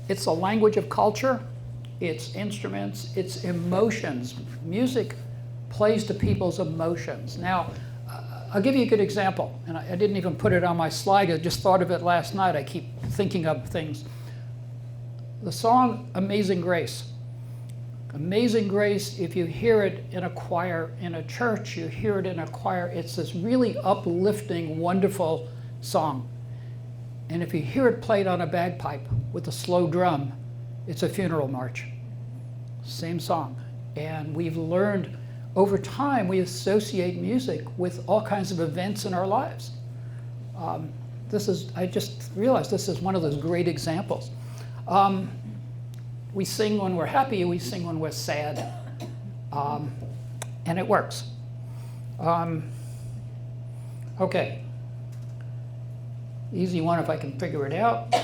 It's a language of culture, it's instruments, it's emotions. Music plays to people's emotions. Now, I'll give you a good example, and I didn't even put it on my slide, I just thought of it last night. I keep thinking of things. The song Amazing Grace. Amazing Grace, if you hear it in a choir in a church, you hear it in a choir, it's this really uplifting, wonderful song. And if you hear it played on a bagpipe with a slow drum, it's a funeral march. Same song. And we've learned over time, we associate music with all kinds of events in our lives. I just realized this is one of those great examples. We sing when we're happy, we sing when we're sad, and it works. Okay, easy one if I can figure it out.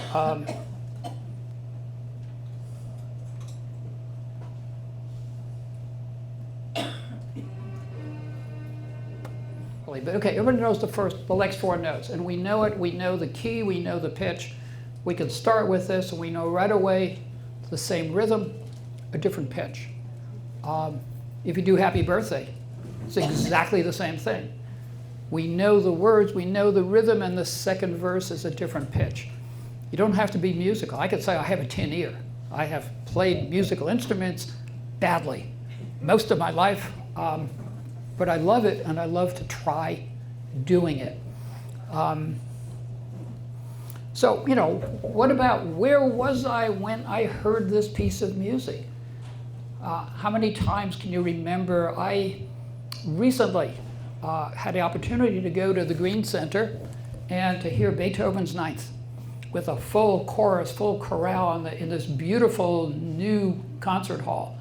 But okay, everybody knows the next four notes, and we know it. We know the key, we know the pitch. We can start with this, and we know right away the same rhythm, a different pitch. If you do Happy Birthday, it's exactly the same thing. We know the words, we know the rhythm, and the second verse is a different pitch. You don't have to be musical. I could say I have a tin ear. I have played musical instruments badly most of my life, but I love it, and I love to try doing it. So, you know, what about where was I when I heard this piece of music? How many times can you remember? I recently had the opportunity to go to the Green Center and to hear Beethoven's Ninth with a full chorus, full chorale in this beautiful new concert hall.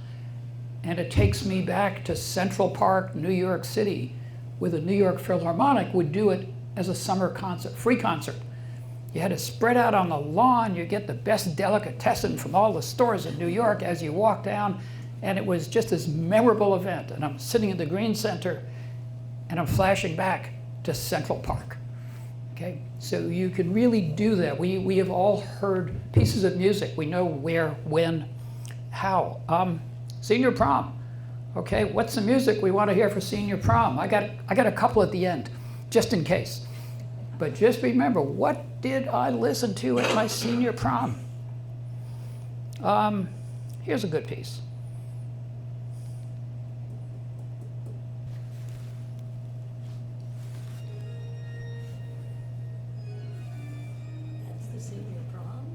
And it takes me back to Central Park, New York City, where the New York Philharmonic would do it as a summer concert, free concert. You had to spread out on the lawn, you get the best delicatessen from all the stores in New York as you walk down, and it was just this memorable event. And I'm sitting at the Green Center, and I'm flashing back to Central Park. Okay, so you can really do that. We have all heard pieces of music. We know where, when, how. Senior prom. Okay, what's the music we want to hear for senior prom? I got a couple at the end, just in case. But just remember, what did I listen to at my senior prom? Here's a good piece. That's the senior prom?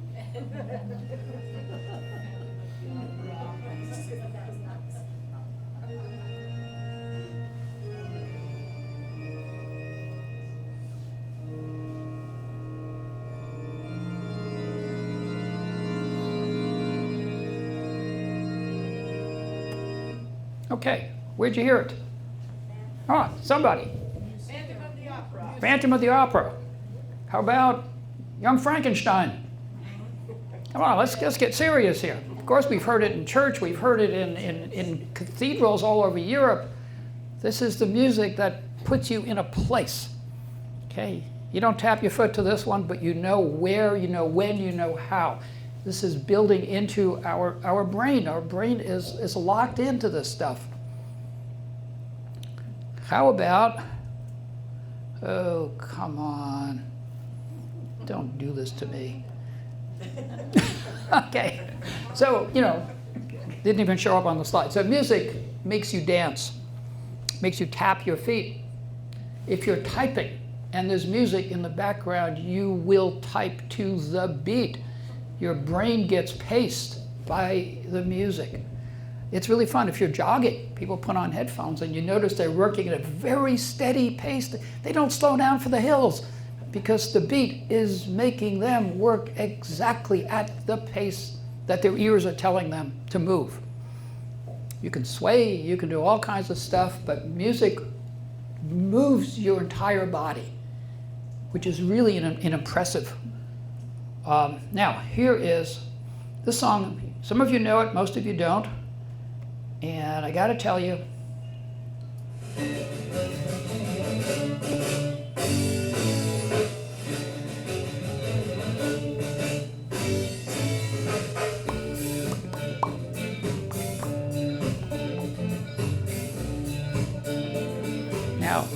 Okay, where'd you hear it? Oh, somebody. Phantom of the Opera. Phantom of the Opera. How about Young Frankenstein? Come on, let's get serious here. Of course, we've heard it in church, we've heard it in cathedrals all over Europe. This is the music that puts you in a place. Okay, you don't tap your foot to this one, but you know where, you know when, you know how. This is building into our brain. Our brain is locked into this stuff. How about, oh, come on. Don't do this to me. Okay, so, you know, didn't even show up on the slide. So music makes you dance, makes you tap your feet. If you're typing and there's music in the background, you will type to the beat. Your brain gets paced by the music. It's really fun. If you're jogging, people put on headphones and you notice they're working at a very steady pace. They don't slow down for the hills because the beat is making them work exactly at the pace that their ears are telling them to move. You can sway, you can do all kinds of stuff, but music moves your entire body, which is really an impressive. Now, here is the song. Some of you know it, most of you don't. And I got to tell you,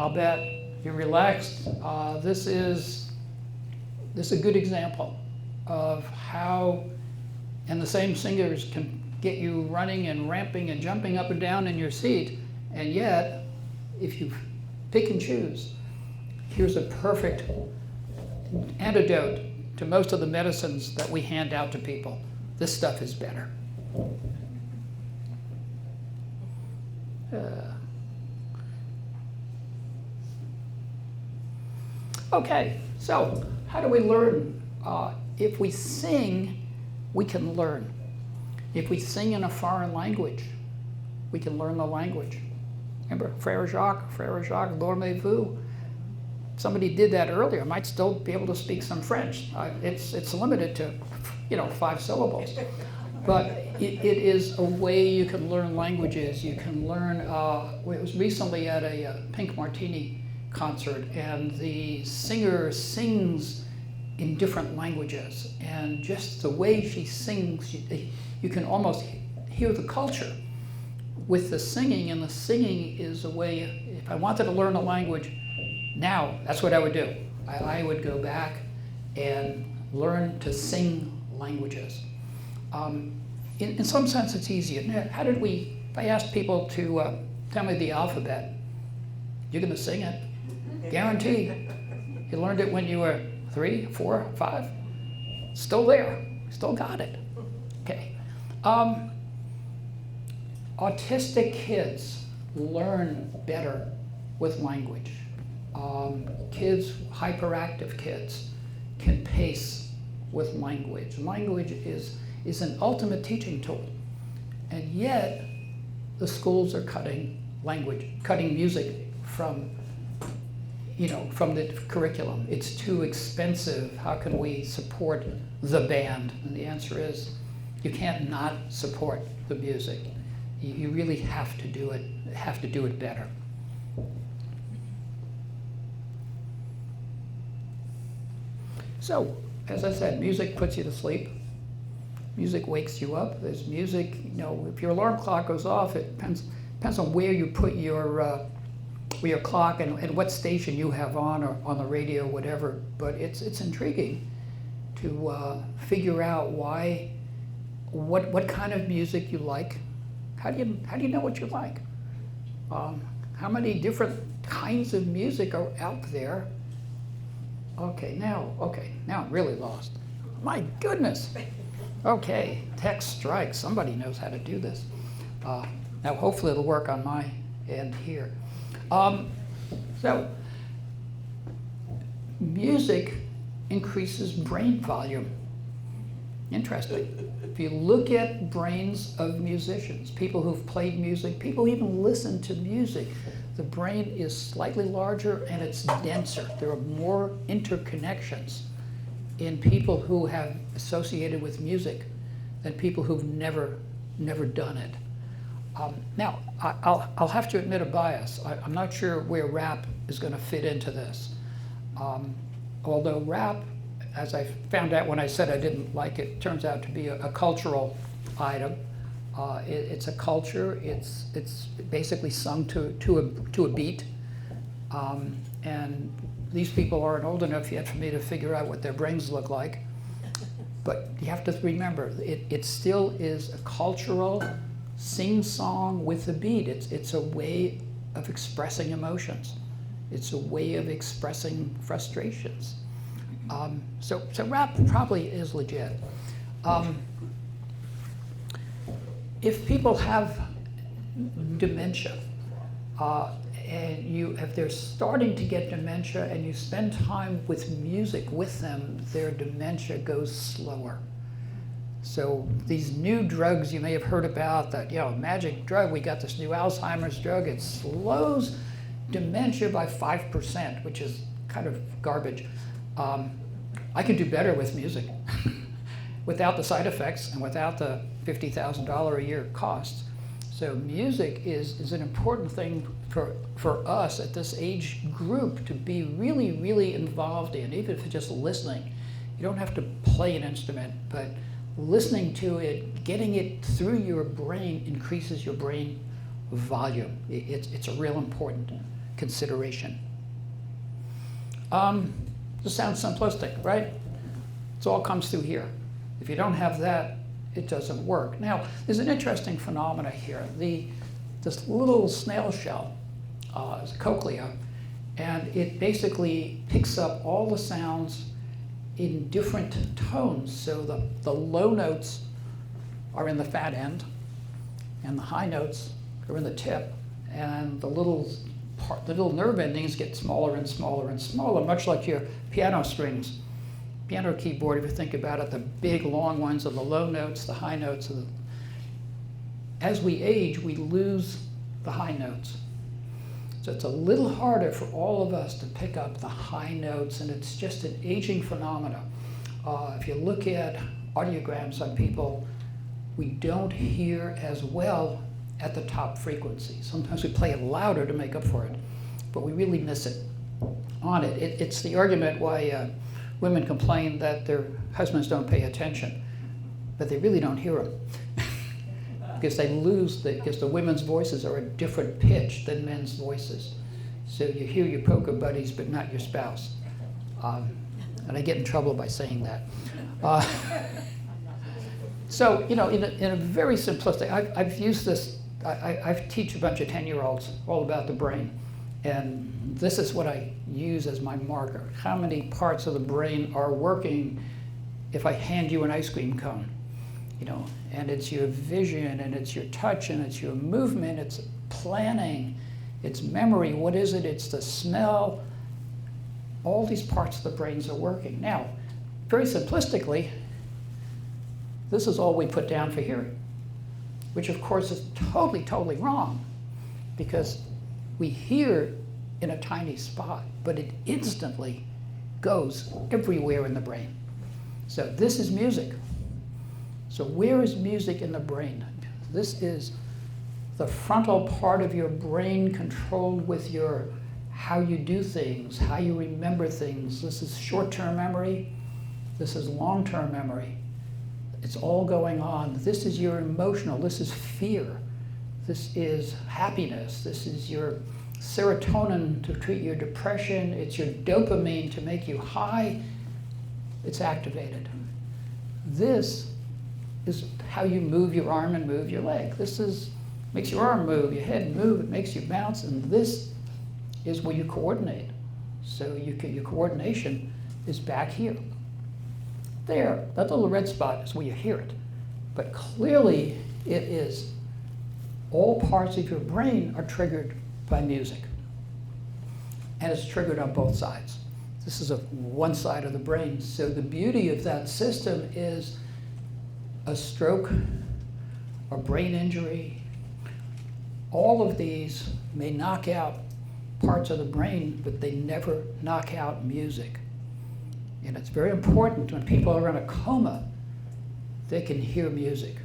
I'll bet you're relaxed. This is a good example of how, and the same singers can get you running and ramping and jumping up and down in your seat, and yet, if you pick and choose, here's a perfect antidote to most of the medicines that we hand out to people. This stuff is better. Okay, so how do we learn? If we sing, we can learn. If we sing in a foreign language, we can learn the language. Remember, Frère Jacques, dormez-vous. Somebody did that earlier. Might still be able to speak some French. It's limited to, 5 syllables. But it is a way you can learn languages. You can learn, it was recently at a Pink Martini concert, and the singer sings in different languages. And just the way she sings, you can almost hear the culture with the singing, and the singing is a way, if I wanted to learn a language, now, that's what I would do. I would go back and learn to sing languages. In some sense, it's easier. If I asked people to tell me the alphabet, you're going to sing it. Guaranteed. You learned it when you were 3, 4, 5. Still there. Still got it. Okay. Autistic kids learn better with language. Hyperactive kids can pace with language. Language is an ultimate teaching tool. And yet, the schools are cutting music from the curriculum. It's too expensive. How can we support the band? And the answer is, you can't not support the music. You really have to do it better. So, as I said, music puts you to sleep. Music wakes you up. There's music, if your alarm clock goes off, it depends on where you put your clock and what station you have on, or on the radio, whatever. But it's intriguing to figure out what kind of music you like. How do you know what you like? How many different kinds of music are out there? Okay, now I'm really lost. My goodness. Okay, text strike. Somebody knows how to do this. Now, hopefully it'll work on my end here. So, music increases brain volume. Interesting. If you look at brains of musicians, people who've played music, people who even listen to music, the brain is slightly larger and it's denser. There are more interconnections in people who have associated with music than people who've never done it. Now, I'll have to admit a bias. I'm not sure where rap is going to fit into this. Although rap, as I found out when I said I didn't like it, turns out to be a cultural item. It's a culture. It's basically sung to a beat, and these people aren't old enough yet for me to figure out what their brains look like. But you have to remember, it still is a cultural sing-song with a beat. It's a way of expressing emotions. It's a way of expressing frustrations. So rap probably is legit. If people have dementia, and if they're starting to get dementia and you spend time with music with them, their dementia goes slower. So these new drugs you may have heard about, that magic drug, we got this new Alzheimer's drug, it slows dementia by 5%, which is kind of garbage. I can do better with music without the side effects and without the $50,000 a year costs. So music is an important thing for us at this age group to be really, really involved in, even if it's just listening. You don't have to play an instrument, but listening to it, getting it through your brain increases your brain volume. It's a real important consideration. This sounds simplistic, right? It all comes through here. If you don't have that, it doesn't work. Now, there's an interesting phenomena here. This little snail shell is a cochlea, and it basically picks up all the sounds in different tones. So the low notes are in the fat end, and the high notes are in the tip, and the little nerve endings get smaller and smaller and smaller, much like your piano strings. Piano keyboard, if you think about it, the big long ones are the low notes, the high notes are the... As we age, we lose the high notes. So it's a little harder for all of us to pick up the high notes, and it's just an aging phenomena. If you look at audiograms on people, we don't hear as well at the top frequency. Sometimes we play it louder to make up for it, but we really miss it on it. It's the argument why women complain that their husbands don't pay attention, but they really don't hear them. Because they lose, because the women's voices are a different pitch than men's voices. So you hear your poker buddies, but not your spouse. And I get in trouble by saying that. So, you know, in a very simplistic, I've used this, I teach a bunch of 10-year-olds all about the brain. And this is what I use as my marker. How many parts of the brain are working if I hand you an ice cream cone? You know, and it's your vision, and it's your touch, and it's your movement, it's planning, it's memory. What is it? It's the smell. All these parts of the brains are working. Now, very simplistically, this is all we put down for hearing, which of course is totally, totally wrong, because we hear in a tiny spot, but it instantly goes everywhere in the brain. So this is music. So where is music in the brain? This is the frontal part of your brain controlled with your how you do things, how you remember things. This is short-term memory. This is long-term memory. It's all going on. This is your emotional. This is fear. This is happiness. This is your serotonin to treat your depression. It's your dopamine to make you high. It's activated. This is how you move your arm and move your leg. Makes your arm move, your head move, it makes you bounce, and this is where you coordinate. So your coordination is back here. There, that little red spot is where you hear it. But clearly it is all parts of your brain are triggered by music. And it's triggered on both sides. This is one side of the brain. So the beauty of that system is a stroke, a brain injury, all of these may knock out parts of the brain, but they never knock out music. And it's very important when people are in a coma, they can hear music.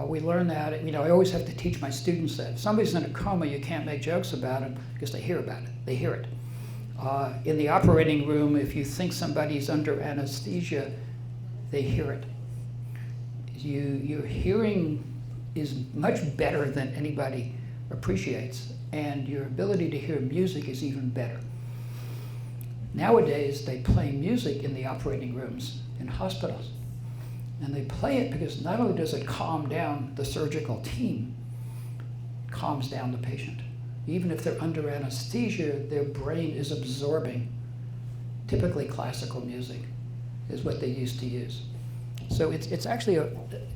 We learn that, you know, I always have to teach my students that if somebody's in a coma, you can't make jokes about them because they hear about it, they hear it. In the operating room, if you think somebody's under anesthesia, they hear it. Your hearing is much better than anybody appreciates, and your ability to hear music is even better. Nowadays, they play music in the operating rooms in hospitals, and they play it because not only does it calm down the surgical team, it calms down the patient. Even if they're under anesthesia, their brain is absorbing. Typically classical music is what they used to use. So it's actually,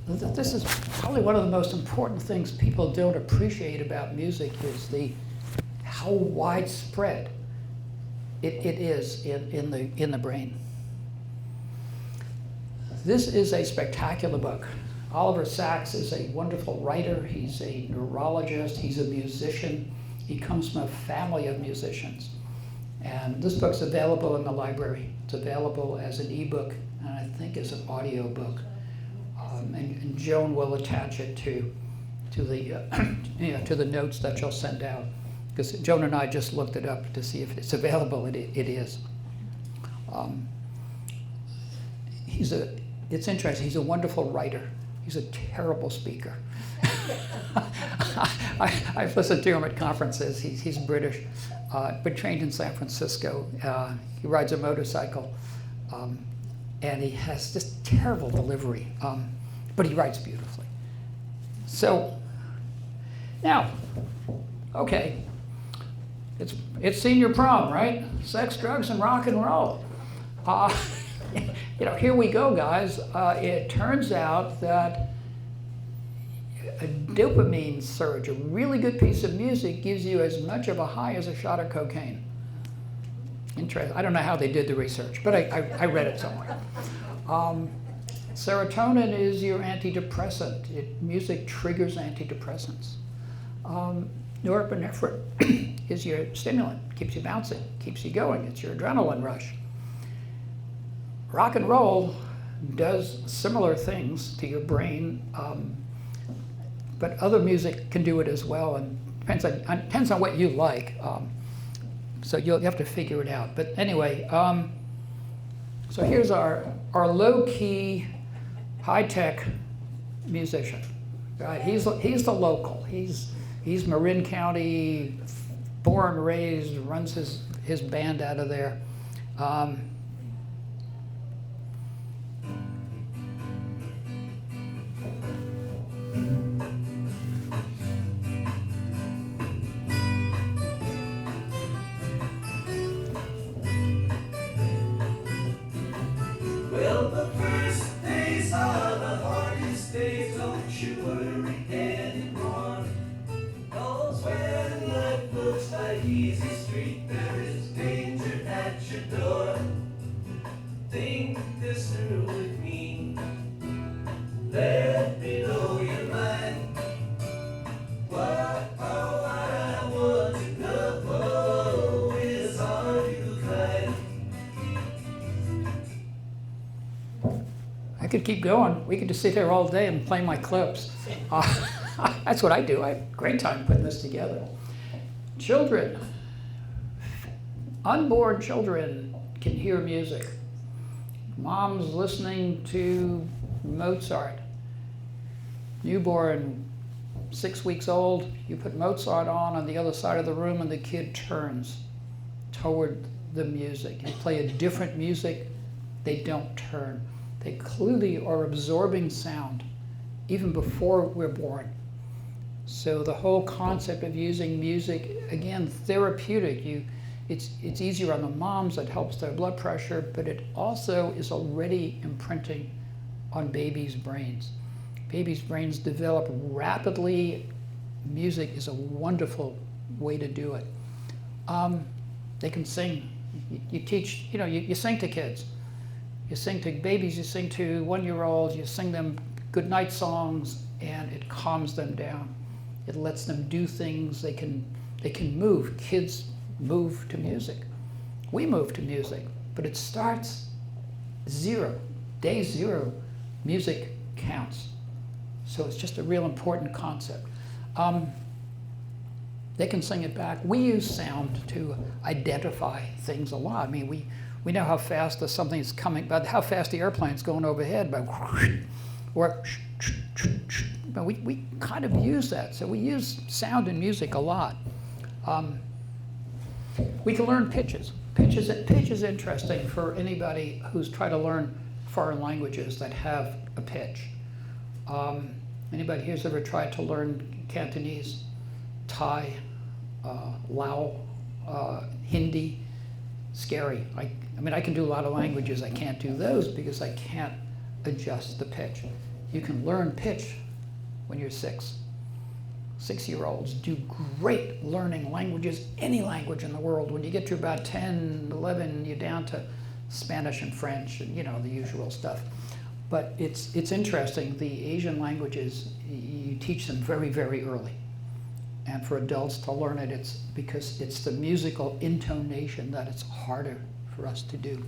this is probably one of the most important things people don't appreciate about music is how widespread it is in the brain. This is a spectacular book. Oliver Sacks is a wonderful writer. He's a neurologist. He's a musician. He comes from a family of musicians. And this book's available in the library. It's available as an ebook, and I think as an audio book. And Joan will attach it to the notes that she'll send out. Because Joan and I just looked it up to see if it's available. It is. It's interesting. He's a wonderful writer. He's a terrible speaker. I've listened to him at conferences. He's British, but trained in San Francisco. He rides a motorcycle, and he has just terrible delivery, but he writes beautifully. So now, okay, it's senior prom, right? Sex, drugs, and rock and roll. Here we go, guys. It turns out that a dopamine surge, a really good piece of music, gives you as much of a high as a shot of cocaine. Interesting. I don't know how they did the research, but I read it somewhere. Serotonin is your antidepressant. Music triggers antidepressants. Norepinephrine is your stimulant, keeps you bouncing, keeps you going. It's your adrenaline rush. Rock and roll does similar things to your brain, but other music can do it as well, and depends on what you like. So you have to figure it out. But anyway, so here's our low-key, high-tech musician. Right? He's the local. He's Marin County, born, raised, runs his band out of there. Well, the first days are the hardest days, don't you worry anymore. 'Cause when life looks like easy street, there is danger at your door. Think this through with me, let me know your mind. What I want to know is, are you kind? I could keep going. We could just sit here all day and play my clips. That's what I do. I have a great time putting this together. Children, unborn children can hear music. Mom's listening to Mozart. Newborn, 6 weeks old, you put Mozart on the other side of the room and the kid turns toward the music. You play a different music, they don't turn. They clearly are absorbing sound even before we're born. So the whole concept of using music, again, therapeutic. It's easier on the moms, it helps their blood pressure, but it also is already imprinting on babies' brains. Babies' brains develop rapidly. Music is a wonderful way to do it. They can sing. You teach, you sing to kids. You sing to babies, you sing to 1-year-olds, you sing them goodnight songs, and it calms them down. It lets them do things, they can move. Kids move to music. We move to music, but it starts zero. Day zero, music counts. So it's just a real important concept. They can sing it back. We use sound to identify things a lot. I mean, we know how fast something's coming, but how fast the airplane's going overhead, but we kind of use that. So we use sound in music a lot. We can learn pitches. Pitch is interesting for anybody who's trying to learn foreign languages that have a pitch. Anybody here's ever tried to learn Cantonese, Thai, Lao, Hindi? Scary. I mean, I can do a lot of languages. I can't do those because I can't adjust the pitch. You can learn pitch when you're 6. 6-year-olds do great learning languages, any language in the world. When you get to about 10, 11, you're down to Spanish and French and, the usual stuff. But it's interesting. The Asian languages, you teach them very, very early. And for adults to learn it, it's because it's the musical intonation that it's harder for us to do.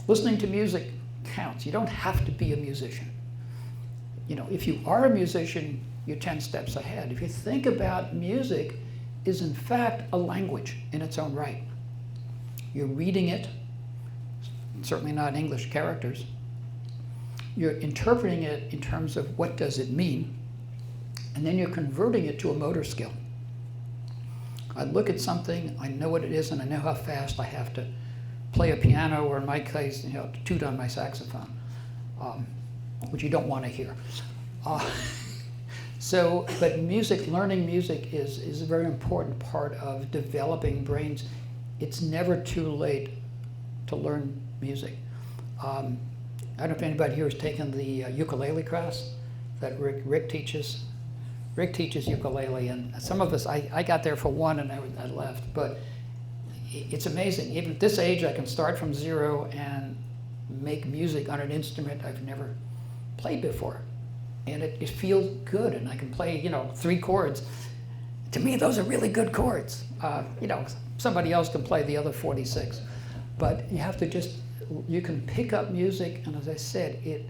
Listening to music counts. You don't have to be a musician. If you are a musician, you're 10 steps ahead. If you think about music is in fact a language in its own right. You're reading it, certainly not English characters. You're interpreting it in terms of what does it mean. and then you're converting it to a motor skill. I look at something, I know what it is, and I know how fast I have to play a piano, or in my case, toot on my saxophone, which you don't want to hear. But music, learning music is a very important part of developing brains. It's never too late to learn music. I don't know if anybody here has taken the ukulele class that Rick teaches. Rick teaches ukulele, and some of us, I got there for one and I left, but it's amazing. Even at this age, I can start from zero and make music on an instrument I've never played before. And it feels good, and I can play, 3 chords. To me, those are really good chords. Somebody else can play the other 46. But you have to you can pick up music, and as I said, it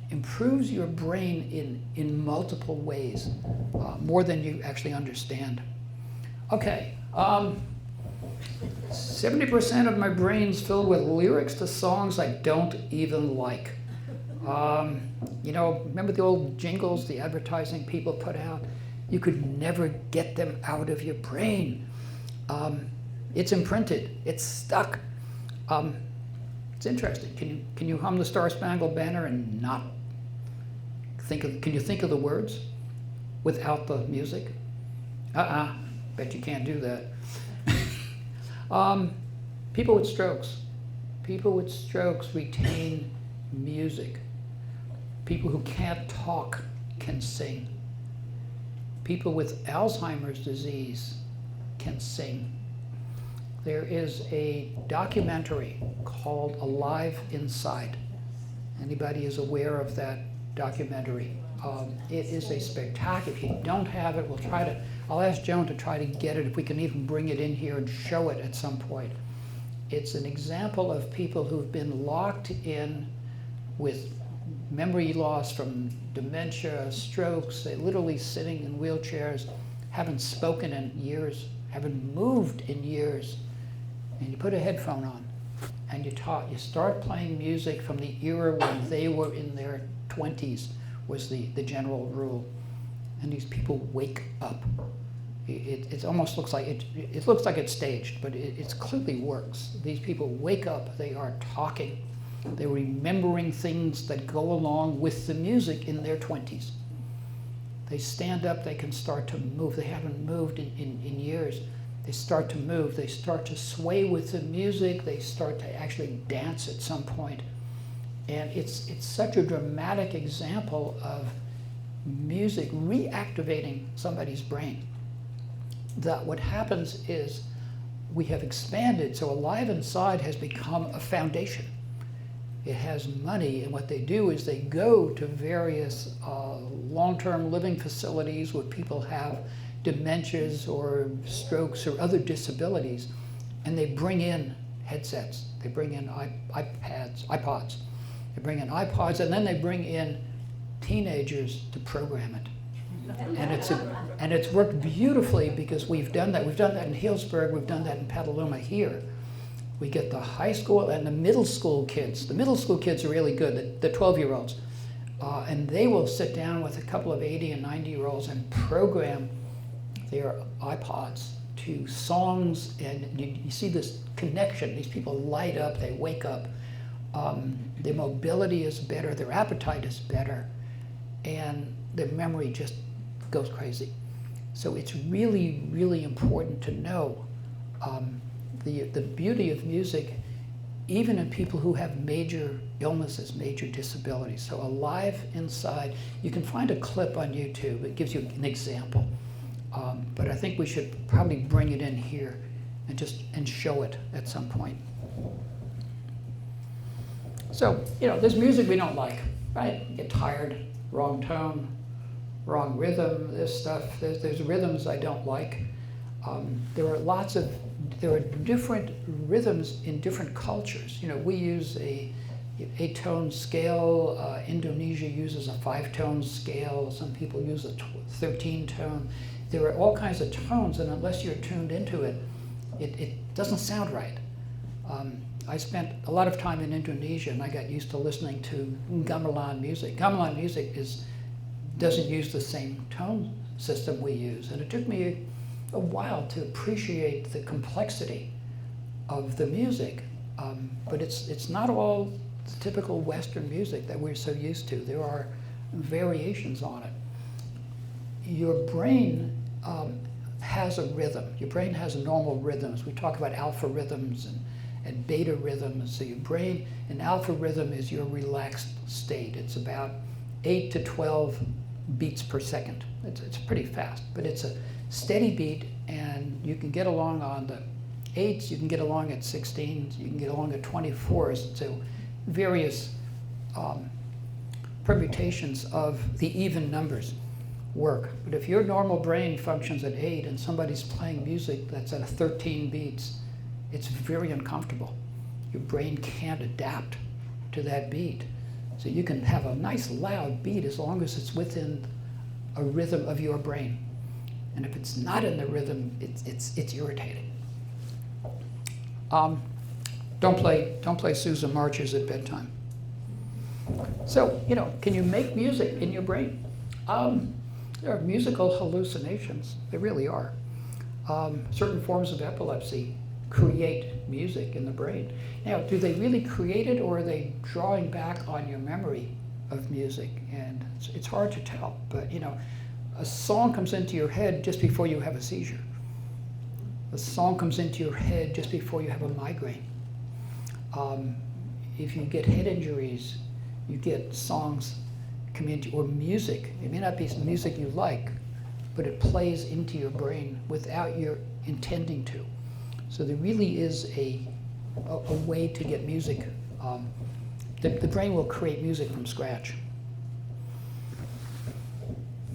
improves your brain in multiple ways, more than you actually understand. Okay, 70% of my brain's filled with lyrics to songs I don't even like. Remember the old jingles, the advertising people put out? You could never get them out of your brain. It's imprinted, it's stuck. It's interesting. Can you hum the Star Spangled Banner and not can you think of the words without the music? Bet you can't do that. People with strokes. People with strokes retain music. People who can't talk can sing. People with Alzheimer's disease can sing. There is a documentary called Alive Inside. Anybody is aware of that documentary? It is a spectacular. If you don't have it, I'll ask Joan to try to get it, if we can even bring it in here and show it at some point. It's an example of people who've been locked in with memory loss from dementia, strokes. They're literally sitting in wheelchairs, haven't spoken in years, haven't moved in years. And you put a headphone on and you start playing music from the era when they were in their 20s, was the general rule. And these people wake up. It almost looks like it looks like it's staged, but it clearly works. These people wake up, they are talking, they're remembering things that go along with the music in their 20s. They stand up, they can start to move. They haven't moved in years. They start to move, they start to sway with the music, they start to actually dance at some point. And it's such a dramatic example of music reactivating somebody's brain, that what happens is we have expanded. So Alive Inside has become a foundation. It has money, and what they do is they go to various long-term living facilities where people have dementias or strokes or other disabilities, and they bring in headsets, they bring in iPods, they bring in iPods, and then they bring in teenagers to program it. And it's worked beautifully, because we've done that. We've done that in Healdsburg, we've done that in Petaluma here. We get the high school and the middle school kids. The middle school kids are really good, the 12-year-olds. And they will sit down with a couple of 80 and 90-year-olds and program their iPods to songs, and you see this connection. These people light up, they wake up. Their mobility is better, their appetite is better, and their memory just goes crazy. So it's really, really important to know the beauty of music, even in people who have major illnesses, major disabilities. So Alive Inside, you can find a clip on YouTube. It gives you an example. But I think we should probably bring it in here and show it at some point. So, there's music we don't like, right? You get tired, wrong tone, wrong rhythm, this stuff. There's rhythms I don't like. There are different rhythms in different cultures. We use a 8-tone scale. Indonesia uses a 5-tone scale. Some people use a 13-tone. There are all kinds of tones, and unless you're tuned into it, it doesn't sound right. I spent a lot of time in Indonesia, and I got used to listening to gamelan music. Gamelan music doesn't use the same tone system we use. And it took me a while to appreciate the complexity of the music. But it's not all typical Western music that we're so used to. There are variations on it. Your brain has a rhythm. Your brain has normal rhythms. We talk about alpha rhythms and beta rhythms. So your brain, an alpha rhythm is your relaxed state. It's about 8 to 12 beats per second. It's pretty fast, but it's a steady beat, and you can get along on the 8s, you can get along at 16s, you can get along at 24s. So various permutations of the even numbers work. But if your normal brain functions at 8 and somebody's playing music that's at 13 beats, it's very uncomfortable. Your brain can't adapt to that beat. So you can have a nice loud beat as long as it's within a rhythm of your brain. And if it's not in the rhythm, it's irritating. Don't play Sousa marches at bedtime. So, can you make music in your brain? There are musical hallucinations. They really are. Certain forms of epilepsy create music in the brain. Now, do they really create it, or are they drawing back on your memory of music? And it's hard to tell. But, a song comes into your head just before you have a seizure. A song comes into your head just before you have a migraine. If you get head injuries, you get songs come into, or music. It may not be music you like, but it plays into your brain without your intending to. So there really is a way to get music. The brain will create music from scratch.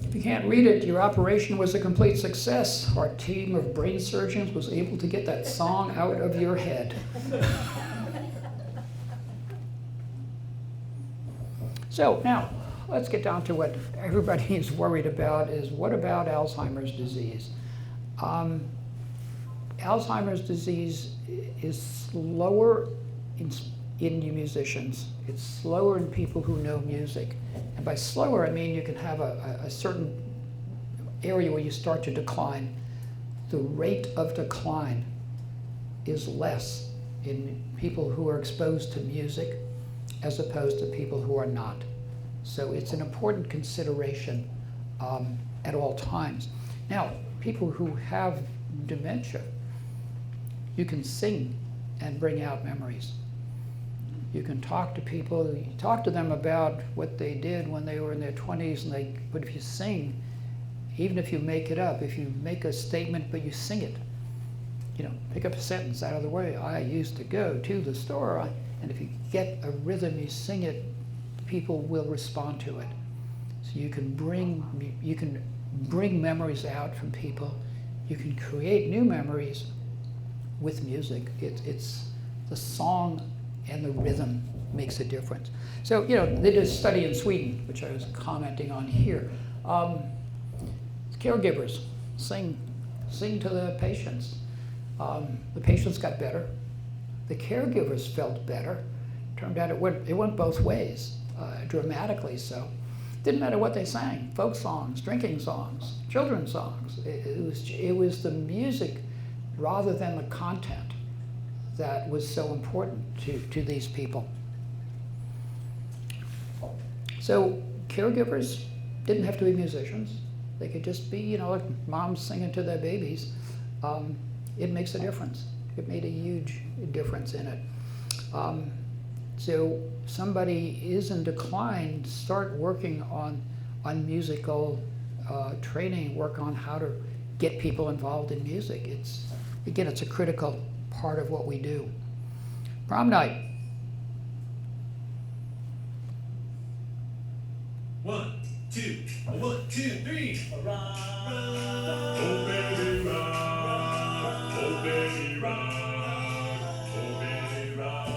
If you can't read it, your operation was a complete success. Our team of brain surgeons was able to get that song out of your head. So now, let's get down to what everybody is worried about, is what about Alzheimer's disease? Alzheimer's disease is slower in you musicians. It's slower in people who know music. And by slower, I mean you can have a certain area where you start to decline. The rate of decline is less in people who are exposed to music as opposed to people who are not. So it's an important consideration at all times. Now, people who have dementia, you can sing and bring out memories. You can talk to people, you talk to them about what they did when they were in their 20s, but if you sing, even if you make it up, if you make a statement but you sing it, pick up a sentence out of the way. I used to go to the store, and if you get a rhythm, you sing it, people will respond to it. So you can bring memories out from people. You can create new memories with music. It's the song and the rhythm makes a difference. So, they did a study in Sweden, which I was commenting on here. Caregivers sing to the patients. The patients got better. The caregivers felt better. Turned out it went both ways, dramatically so. Didn't matter what they sang, folk songs, drinking songs, children's songs. It was the music rather than the content that was so important to these people. So caregivers didn't have to be musicians. They could just be, like moms singing to their babies. It makes a difference. It made a huge difference in it. So somebody is in decline, start working on musical training, work on how to get people involved in music. It's a critical part of what we do. Prom night. 1, 2, 1, 2, 3. Rock, oh baby, rock, oh baby, rock, oh baby, rock.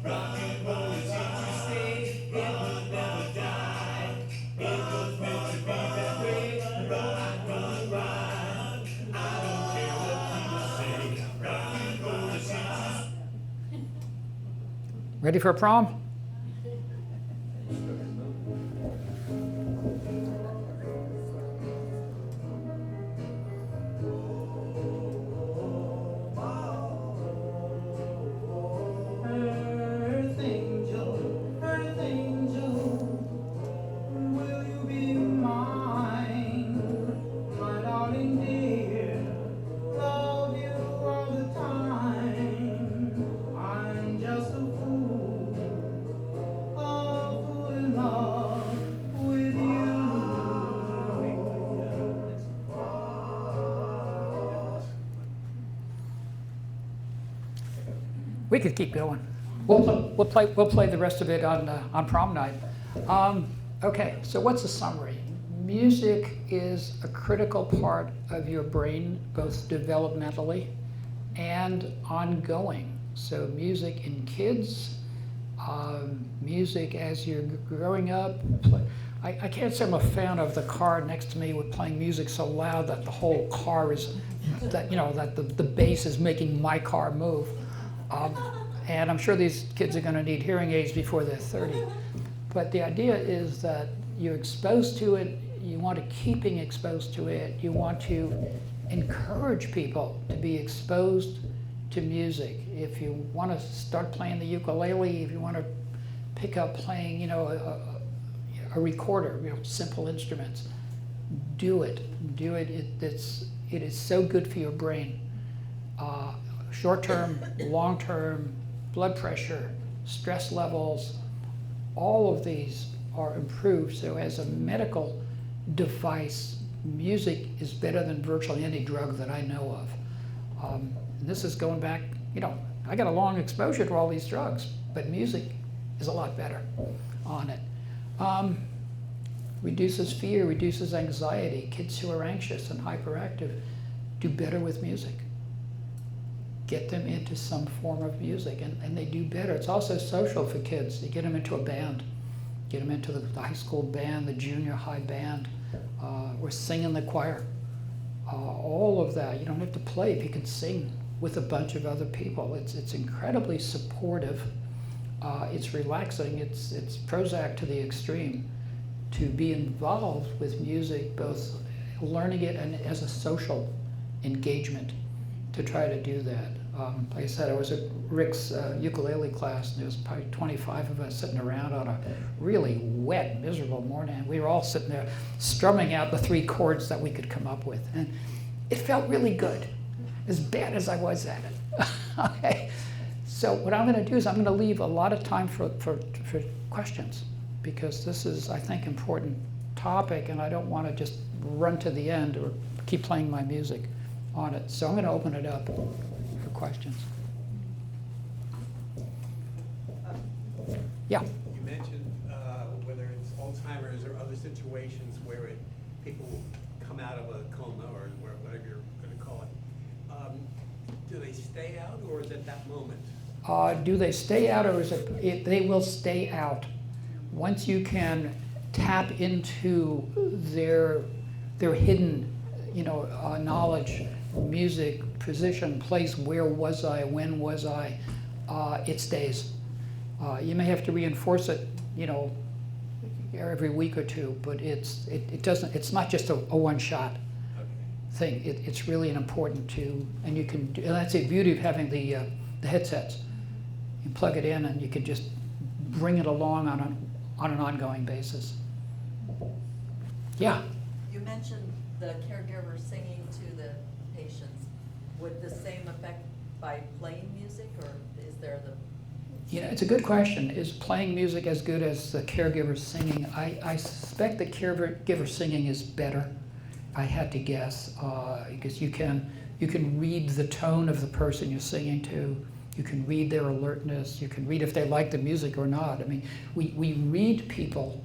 Rock and roll is here to stay, it will never die. It was meant to be that way. Rock, rock, rock. I don't care what people say. Rock and roll is here to stay. Ready for prom? We could keep going. We'll play the rest of it on prom night. Okay, so what's the summary? Music is a critical part of your brain, both developmentally and ongoing. So music in kids, music as you're growing up. I can't say I'm a fan of the car next to me with playing music so loud that the whole car is, that the bass is making my car move. And I'm sure these kids are going to need hearing aids before they're 30. But the idea is that you're exposed to it, you want to keep being exposed to it, you want to encourage people to be exposed to music. If you want to start playing the ukulele, if you want to pick up playing, a recorder, simple instruments, do it. Do it. It is so good for your brain. Short-term, long-term, blood pressure, stress levels, all of these are improved. So as a medical device, music is better than virtually any drug that I know of. And this is going back, I got a long exposure to all these drugs, but music is a lot better on it. Reduces fear, reduces anxiety. Kids who are anxious and hyperactive do better with music. Get them into some form of music, and they do better. It's also social for kids. You get them into a band, get them into the high school band, the junior high band, or sing in the choir. All of that. You don't have to play if you can sing with a bunch of other people. It's incredibly supportive. It's relaxing. It's Prozac to the extreme. To be involved with music, both learning it and as a social engagement, to try to do that. Like I said, I was at Rick's ukulele class, and there was probably 25 of us sitting around on a really wet, miserable morning. And we were all sitting there strumming out the 3 chords that we could come up with. And it felt really good, as bad as I was at it. Okay. So what I'm going to do is I'm going to leave a lot of time for questions, because this is, I think, important topic, and I don't want to just run to the end or keep playing my music on it. So I'm going to open it up for questions. Yeah. You mentioned whether it's Alzheimer's or other situations where people come out of a coma or whatever you're going to call it. Do they stay out, or is it that moment? Do they stay out, or is it they will stay out. Once you can tap into their hidden, knowledge, music, position, place, where was I, when was I, it stays. You may have to reinforce it, every week or two, but it's not just a one-shot thing. It's really an important and you can, and that's the beauty of having the headsets. You plug it in and you can just bring it along on an ongoing basis. Yeah. You mentioned the caregiver singing to the patients. Would the same affect by playing music, or is there the... It's a good question. Is playing music as good as the caregiver singing? I suspect the caregiver singing is better. I had to guess, because you can read the tone of the person you're singing to. You can read their alertness. You can read if they like the music or not. I mean, we read people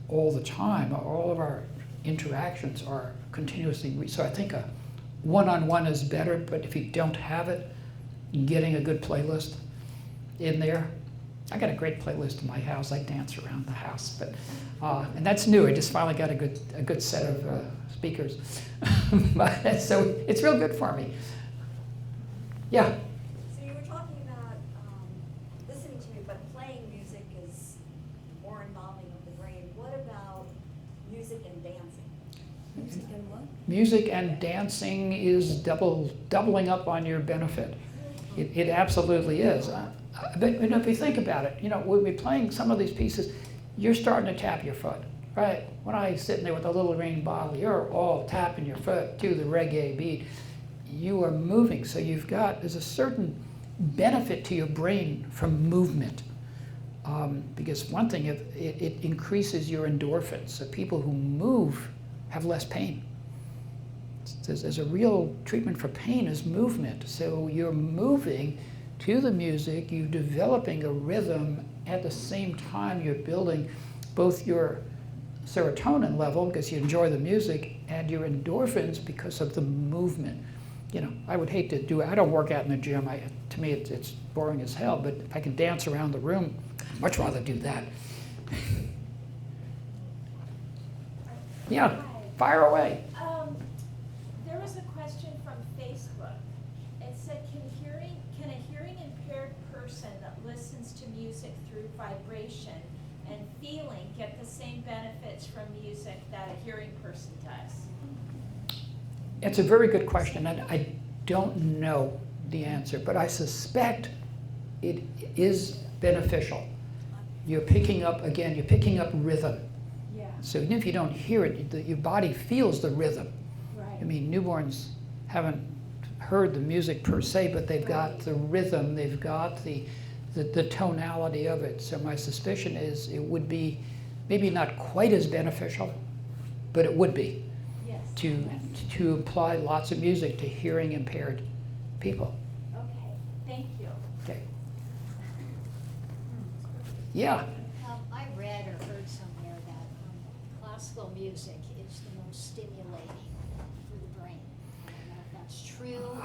all the time. All of our interactions are continuously so I think a one-on-one is better, but if you don't have it, getting a good playlist in there. I got a great playlist in my house. I dance around the house, but and that's new. I just finally got a good set of speakers, so it's real good for me. Yeah. So you were talking about listening to me, but playing music is more involving of the brain. What about music and dancing? Music and what? Music and dancing is doubling up on your benefit. It absolutely is. But if you think about it, when we're playing some of these pieces, you're starting to tap your foot, right? When I sit there with a little green bottle, you're all tapping your foot to the reggae beat. You are moving, so there's a certain benefit to your brain from movement. Because one thing, it increases your endorphins. So people who move have less pain. There's a real treatment for pain is movement. So you're moving, to the music, you're developing a rhythm. At the same time, you're building both your serotonin level because you enjoy the music and your endorphins because of the movement. You know, I would hate to do it. I don't work out in the gym. To me, it's boring as hell, but if I can dance around the room, I'd much rather do that. Yeah, fire away. There was a question from Facebook. It said, can a hearing impaired person that listens to music through vibration and feeling get the same benefits from music that a hearing person does? It's a very good question, and I don't know the answer, but I suspect it is beneficial. You're picking up rhythm. Yeah, So even if you don't hear it, your body feels the rhythm. right. I mean, newborns haven't heard the music per se, but they've got the rhythm, they've got the tonality of it. So my suspicion is it would be maybe not quite as beneficial, but it would be Yes. to apply lots of music to hearing impaired people. Okay, thank you. Okay. Yeah. I read or heard somewhere that classical music is the most stimulating for the brain. I don't know if that's true.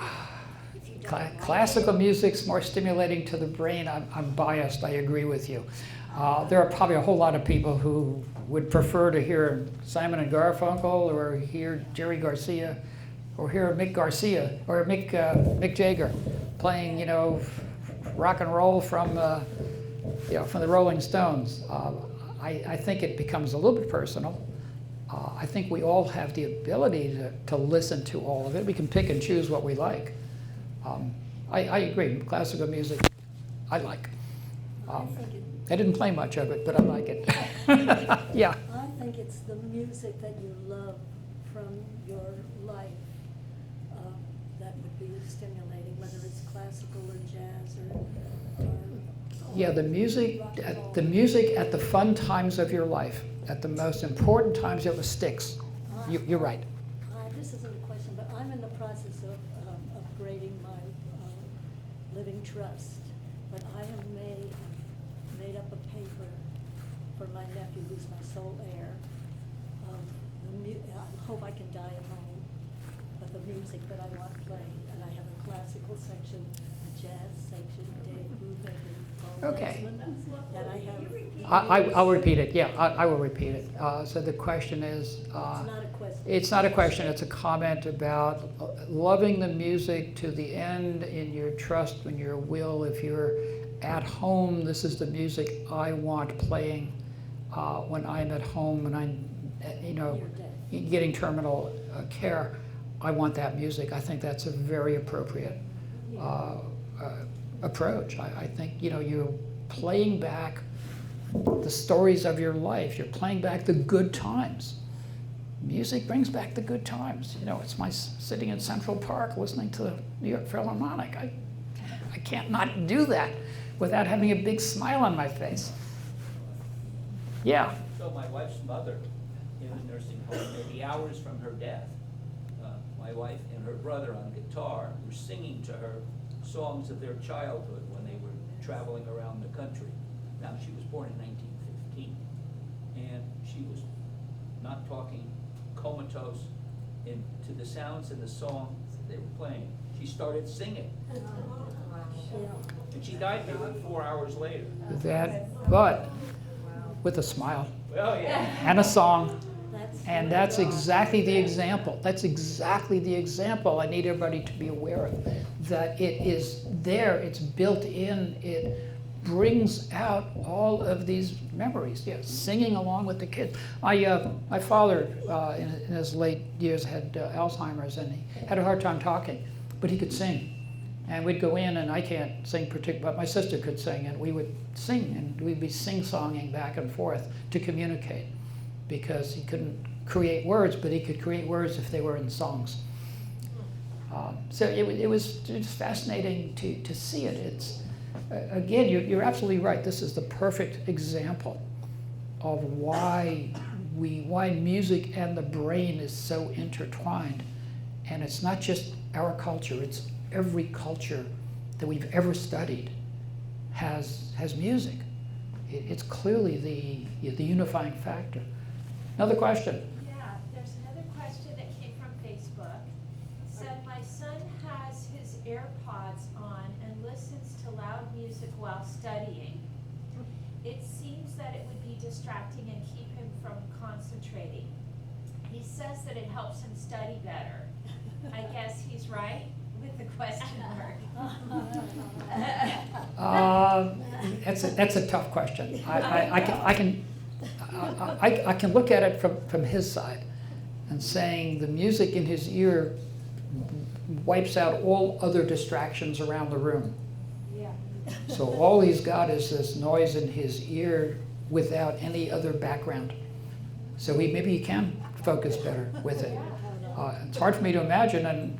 If you don't like Classical it. music's more stimulating to the brain. I'm biased, I agree with you. There are probably a whole lot of people who would prefer to hear Simon and Garfunkel or hear Jerry Garcia or hear Mick Garcia or Mick Jagger playing, you know, rock and roll from the Rolling Stones. I think it becomes a little bit personal. I think we all have the ability to listen to all of it. We can pick and choose what we like. I agree. Classical music, I like. I didn't play much of it, but I like it. Yeah. I think it's the music that you love from your life that would be stimulating, whether it's classical or jazz or Yeah, the music at the fun times of your life, at the most important times of the sticks. You're right. This isn't a question, but I'm in the process of upgrading my living trust. But I have made up a paper for my nephew, who's my sole heir. I hope I can die at home, but the music that I want played, and I have a classical section, a jazz section, Dave Brubeck and Paul Okay. Desmond, and I have. I'll repeat it. Yeah, I will repeat it. So the question is. It's not a question. It's not a question, it's a comment about loving the music to the end in your trust, in your will. If you're at home, this is the music I want playing when I'm at home and I'm, getting terminal care. I want that music. I think that's a very appropriate approach. I think, you're playing back the stories of your life. You're playing back the good times. Music brings back the good times. It's my sitting in Central Park listening to the New York Philharmonic. I can't not do that without having a big smile on my face. Yeah. So my wife's mother in a nursing home, maybe hours from her death, my wife and her brother on guitar were singing to her songs of their childhood when they were traveling around the country. Now, she was born in 1915, and she was not talking, comatose to the sounds and the songs that they were playing. She started singing, and she died maybe 4 hours later. But with a smile Well, yeah. and a song. And that's exactly the example. That's exactly the example I need everybody to be aware of. That it is there, it's built in, it brings out all of these memories. Yeah, singing along with the kids. My father, in his late years, had Alzheimer's, and he had a hard time talking, but he could sing. And we'd go in, and I can't sing particularly, but my sister could sing, and we would sing, and we'd be sing-songing back and forth to communicate, because he couldn't create words, but he could create words if they were in songs. So it was just fascinating to see it. It's again, you're absolutely right. This is the perfect example of why music and the brain is so intertwined, and it's not just our culture. It's every culture that we've ever studied has music. It's clearly the unifying factor. Another question. Yeah, there's another question that came from Facebook. Said, my son has his AirPods on and listens to loud music while studying. It seems that it would be distracting and keep him from concentrating. He says that it helps him study better. I guess he's right with the question mark. That's a tough question. I can look at it from his side and saying the music in his ear wipes out all other distractions around the room. Yeah. So all he's got is this noise in his ear without any other background. So maybe he can focus better with it. It's hard for me to imagine, and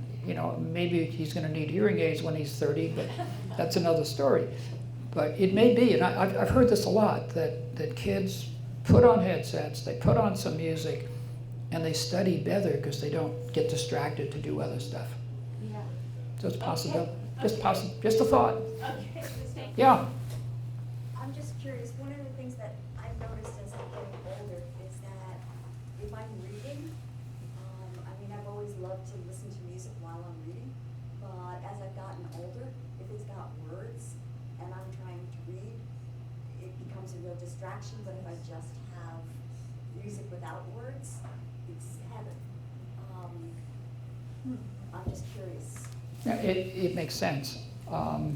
maybe he's going to need hearing aids when he's 30, but that's another story. But it may be, and I've heard this a lot, that kids put on headsets, they put on some music, and they study better because they don't get distracted to do other stuff. Yeah. So it's possible. Okay. Just a thought. Okay, thank you. Yeah. I'm just curious, one of the things that I've noticed as I'm getting older is that if I'm reading, I've always loved to listen to music while I'm reading, but as I've gotten older, if it's got words and I'm trying to read, it becomes a real distraction, but if I just have music without words, it's heaven. I'm just curious. Yeah, it makes sense. I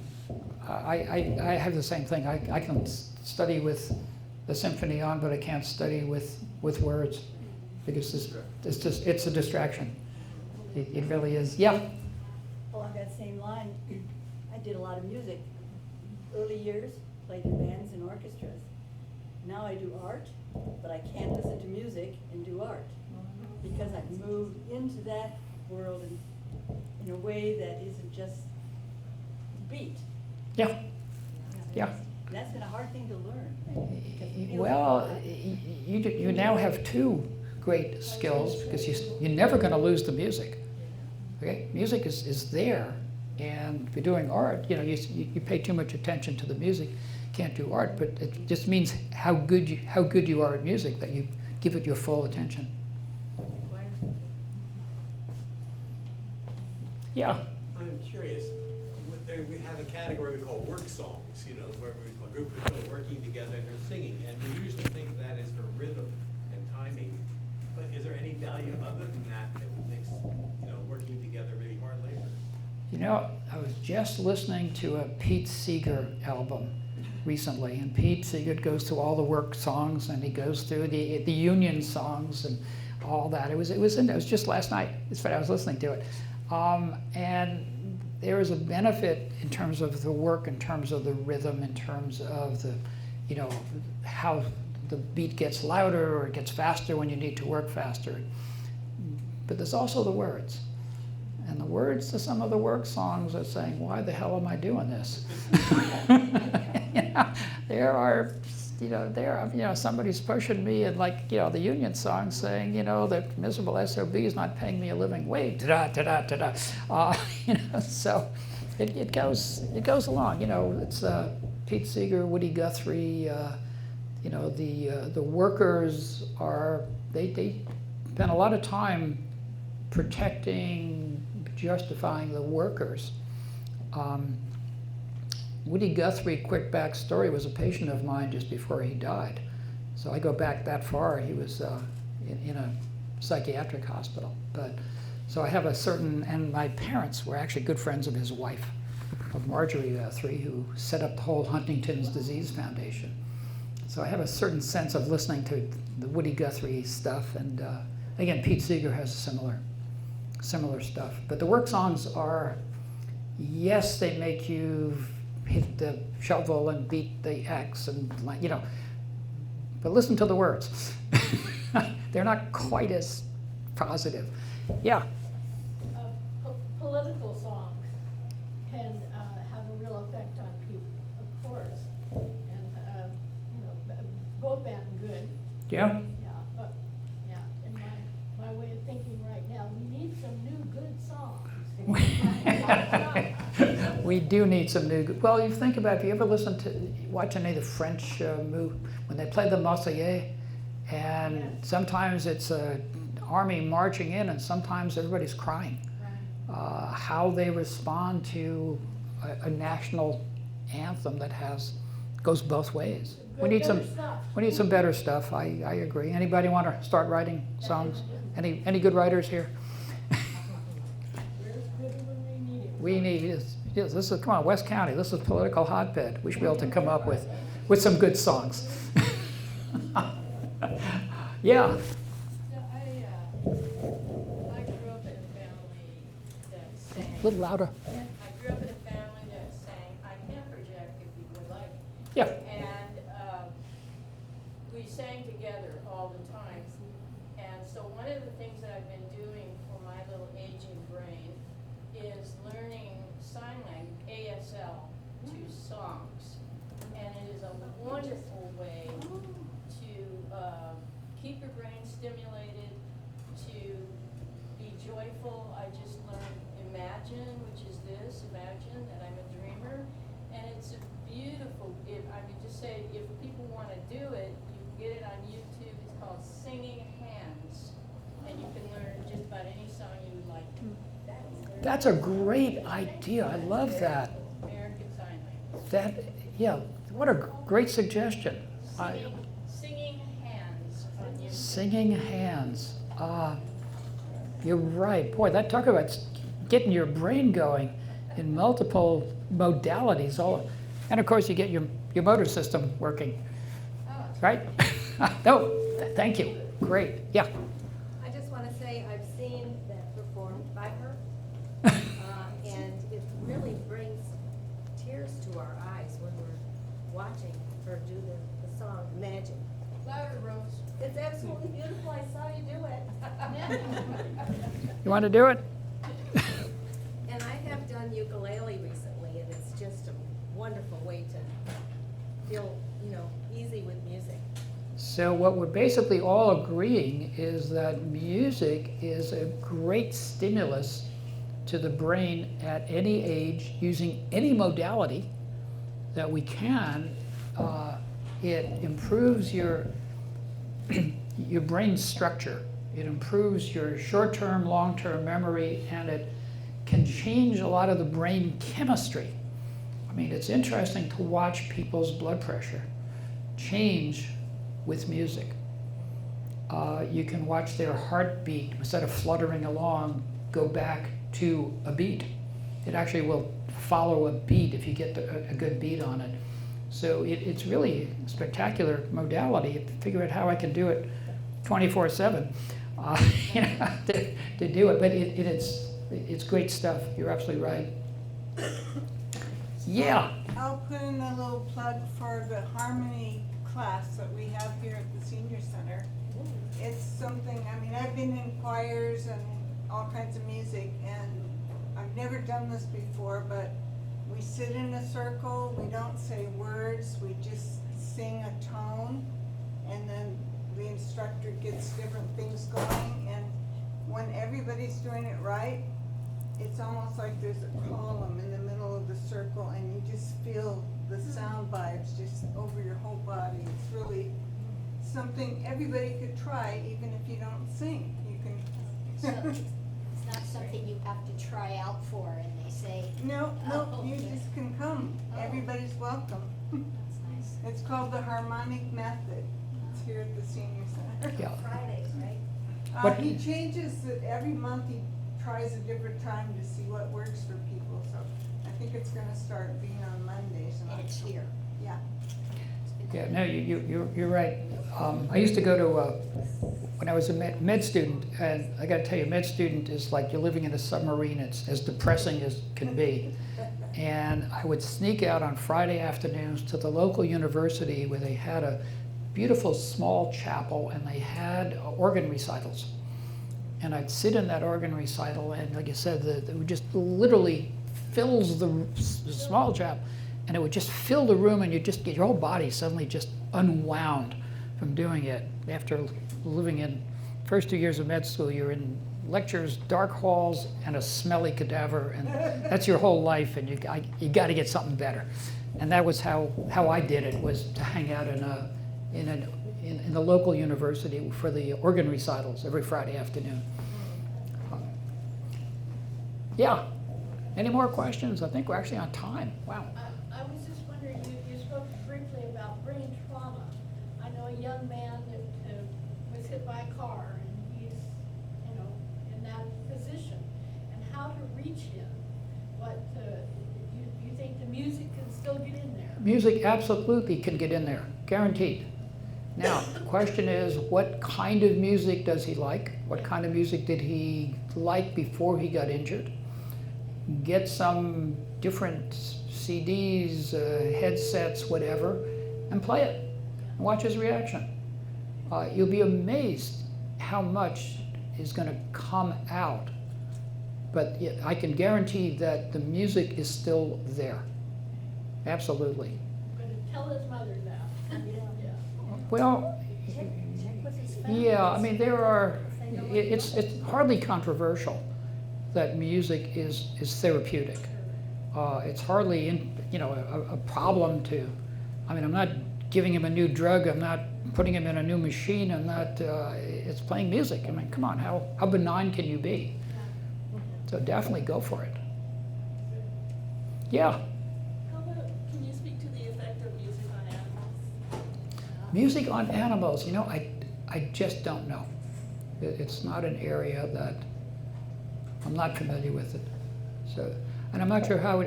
have the same thing. I can study with the symphony on, but I can't study with words because it's a distraction. It really is. Yeah. Along that same line, I did a lot of music. Early years, played in bands and orchestras. Now I do art, but I can't listen to music and do art because I've moved into that world in a way that isn't just beat. Yeah. Yeah. That's been a hard thing to learn. because it feels Well, like- you now have two great skills because you're never going to lose the music. Okay, music is there, and if you're doing art, you pay too much attention to the music, can't do art. But it just means how good you are at music that you give it your full attention. Yeah. I'm curious, we have a category we call work songs, where a group of people working together and they're singing, and we usually think of that as for rhythm and timing. But is there any value other than that makes, working together really hard labor? I was just listening to a Pete Seeger album recently, and Pete Seeger goes through all the work songs, and he goes through the union songs and all that. It was just last night. It's funny, I was listening to it, and there is a benefit in terms of the work, in terms of the rhythm, in terms of the, how the beat gets louder or it gets faster when you need to work faster. But there's also the words. And the words to some of the work songs are saying, why the hell am I doing this? Somebody's pushing me, and the union song saying, that miserable SOB is not paying me a living wage, so it goes along, it's Pete Seeger, Woody Guthrie, the workers they spend a lot of time protecting, justifying the workers. Woody Guthrie, quick backstory, was a patient of mine just before he died. So I go back that far. He was in a psychiatric hospital. So I have a certain, and my parents were actually good friends of his wife, of Marjorie Guthrie, who set up the whole Huntington's Disease Foundation. So I have a certain sense of listening to the Woody Guthrie stuff, and again, Pete Seeger has similar stuff. But the work songs are, yes, they make you hit the shovel and beat the X, and but listen to the words. They're not quite as positive. Yeah. Political songs can have a real effect on people, of course, and both bad and good. Yeah. Yeah, but in my way of thinking right now, we need some new good songs. We do need some new. Well, you think about, if you ever watch any of the French when they play the Marseillaise, and sometimes it's a army marching in, and sometimes everybody's crying. How they respond to a national anthem that goes both ways. We need some better stuff. I agree. Anybody want to start writing songs? Any good writers here? We need, yes, this is, come on, West County, this is political hotbed. We should be able to come up with some good songs. Yeah. I grew up in a family that sang. A little louder. I grew up in a family that sang, I can project if you would like. Yeah. And we sang together all the time. And so one of the things that I've been doing for my little aging brain is learning sign language, ASL, to songs. And it is a wonderful way to keep your brain stimulated, to be joyful. I just learned Imagine, which is this, imagine that I'm a dreamer. And it's a beautiful, I would just say, if people want to do it, you can get it on YouTube. It's called Singing Hands. And you can learn just about any song you would like. That's a great idea. I love that. American Sign Language. Yeah, what a great suggestion. Singing Hands on YouTube. Singing Hands. You're right. Boy, talk about getting your brain going in multiple modalities. And of course, you get your motor system working. Right? No, thank you. Great. Yeah. I just want to say I've seen that performed by her, and it really brings tears to our eyes when we're watching her do the song Imagine. Louder, Rose. It's absolutely beautiful. I saw you do it. You want to do it? And I have done ukulele recently, and it's just a wonderful way to feel, easy with music. So what we're basically all agreeing is that music is a great stimulus to the brain at any age, using any modality that we can. It improves your brain structure. It improves your short-term, long-term memory, and it can change a lot of the brain chemistry. I mean, it's interesting to watch people's blood pressure change with music. You can watch their heartbeat, instead of fluttering along, go back to a beat. It actually will follow a beat if you get a good beat on it. So it's really a spectacular modality. Figure out how I can do it 24/7 to do it. But it's great stuff. You're absolutely right. Yeah. I'll put in a little plug for the harmony class that we have here at the senior center. It's something, I've been in choirs and all kinds of music, and I've never done this before, but we sit in a circle, we don't say words, we just sing a tone, and then the instructor gets different things going, and when everybody's doing it right, it's almost like there's a column in the middle of the circle, and you just feel the sound vibes just over your whole body. It's really something everybody could try, even if you don't sing. You So it's not something you have to try out for, and they say, No, Oh, you okay. just can come. Oh. Everybody's welcome. that's nice. It's called the harmonic method. It's here at the senior center. Yeah. Fridays, right? What- He changes it every month. He tries a different time to see what works for people. So I think it's going to start being on Mondays. And it's here. Yeah. Yeah, no, you're right. I used to go to, when I was a med student, and I gotta tell you, med student is like you're living in a submarine. It's as depressing as can be. And I would sneak out on Friday afternoons to the local university where they had a beautiful small chapel, and they had organ recitals. And I'd sit in that organ recital, and like you said, it would just literally fills the small chapel, and it would just fill the room, and you just get your whole body suddenly just unwound from doing it. After living in first 2 years of med school, you're in lectures, dark halls, and a smelly cadaver, and that's your whole life, and you got to get something better. And that was how I did it, was to hang out in the local university for the organ recitals every Friday afternoon. Yeah. Any more questions? I think we're actually on time. Wow. I was just wondering, you spoke briefly about brain trauma. I know a young man that was hit by a car, and he's, in that position. And how to reach him? What, you think the music can still get in there? Music absolutely can get in there, guaranteed. Now, the question is, what kind of music does he like? What kind of music did he like before he got injured? Get some different CDs, headsets, whatever, and play it. And watch his reaction. You'll be amazed how much is going to come out. But I can guarantee that the music is still there. Absolutely. But tell his mother that. Yeah. Well, Check with his family. yeah, I mean, there are, it's hardly controversial that music is therapeutic. It's hardly, a problem to, I mean, I'm not giving him a new drug, I'm not putting him in a new machine, I'm not, it's playing music. I mean, come on, how benign can you be? So definitely go for it. Yeah. How about, can you speak to the effect of music on animals? Music on animals, I just don't know. It's not an area that I'm not familiar with it. So, and I'm not sure how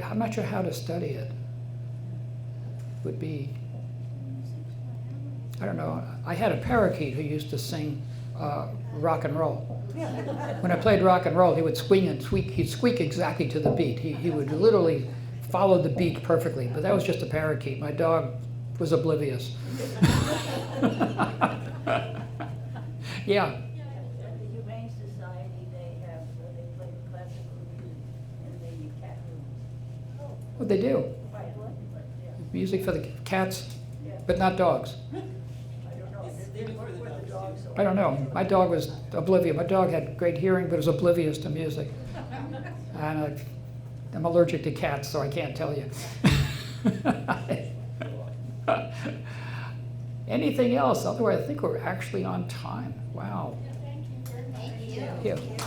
to study it. Would be, I don't know. I had a parakeet who used to sing rock and roll. When I played rock and roll, he would swing and squeak. He'd squeak exactly to the beat. He would literally follow the beat perfectly. But that was just a parakeet. My dog was oblivious. Yeah. At the Humane Society, they play classical music in the cat rooms. What they do? Right, yeah. Music for the cats, but not dogs. I don't know, they work with the dogs. I don't know. My dog was oblivious. My dog had great hearing, but was oblivious to music. And I'm allergic to cats, so I can't tell you. Anything else? Otherwise, I think we're actually on time. Wow. Thank you very much. Thank you. Thank you.